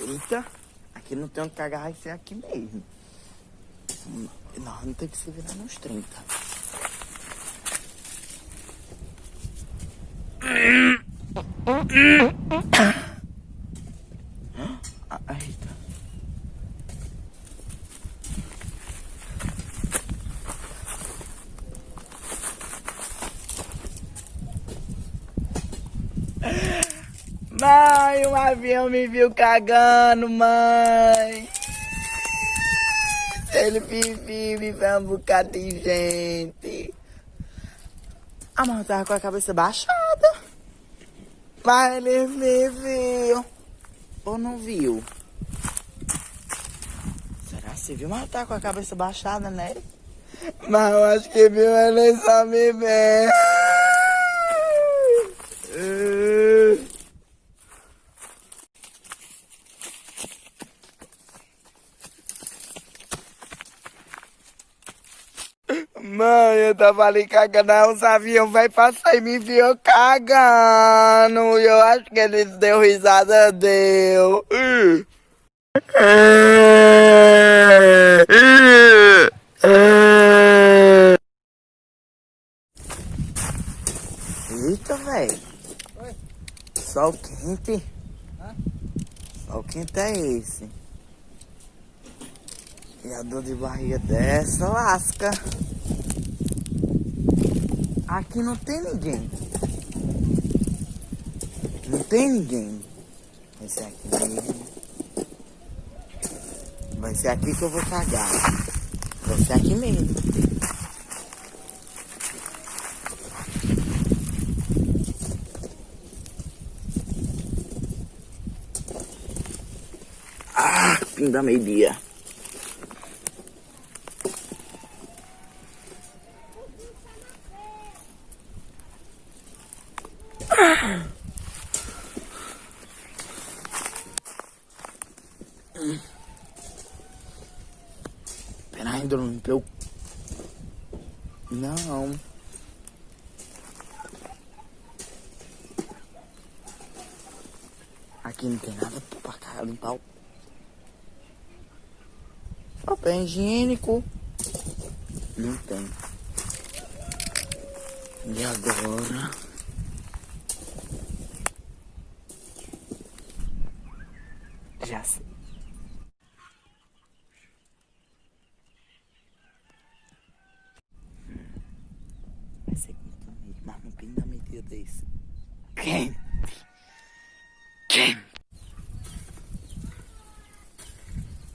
Eita, aqui não tem onde cagar, vai ser aqui mesmo. Não tem que se virar nos 30. Eita. Mãe, um avião me viu cagando, mãe. Ele me vê um bocado de gente. A mãe tava com a cabeça baixada. Mas ele me viu. Ou não viu? Será que você viu? Mas tá com a cabeça baixada, né? Mas eu acho que viu, ele só me vê. Mãe, eu tava ali cagando, os aviões vai passar e me viu cagando. E eu acho que ele deu risada, deu. Eita, velho. Sol quente. Sol quente é esse. E a dor de barriga dessa lasca. Aqui não tem ninguém. Não tem ninguém. Vai ser aqui mesmo. Vai ser aqui que eu vou cagar. Vai ser aqui mesmo. Fim da meio-dia. Peraí, ainda não limpeu. Não. Aqui não tem nada pra limpar o papel higiênico. Não tem. E agora? Já sei. Vai ser quente, mas no fim da medida desse. Quente.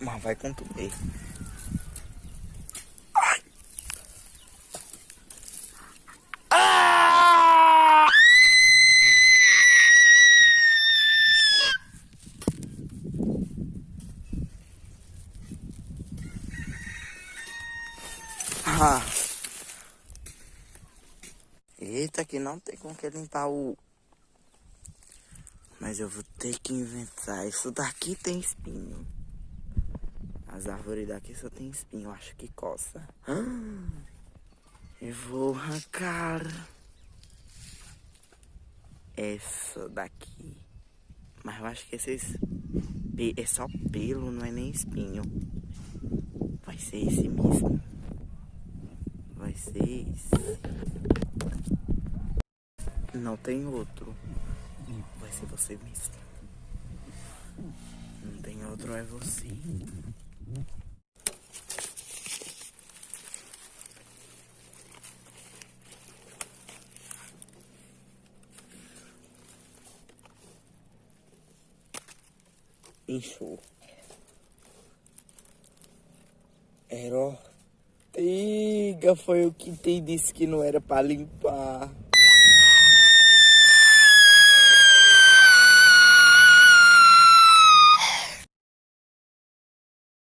Mas vai contumir. Ai. Ah! Ah. Eita, que não tem com que limpar o... Mas eu vou ter que inventar. Isso daqui tem espinho. As árvores daqui só tem espinho. Eu acho que coça. Eu vou arrancar essa daqui. Mas eu acho que esses... É só pelo, não é nem espinho. Vai ser esse mesmo. Vai ser esse. Não tem outro. Vai ser você mesmo. Não tem outro, é você. Inchou. Era ortiga, foi o que te disse que não era pra limpar.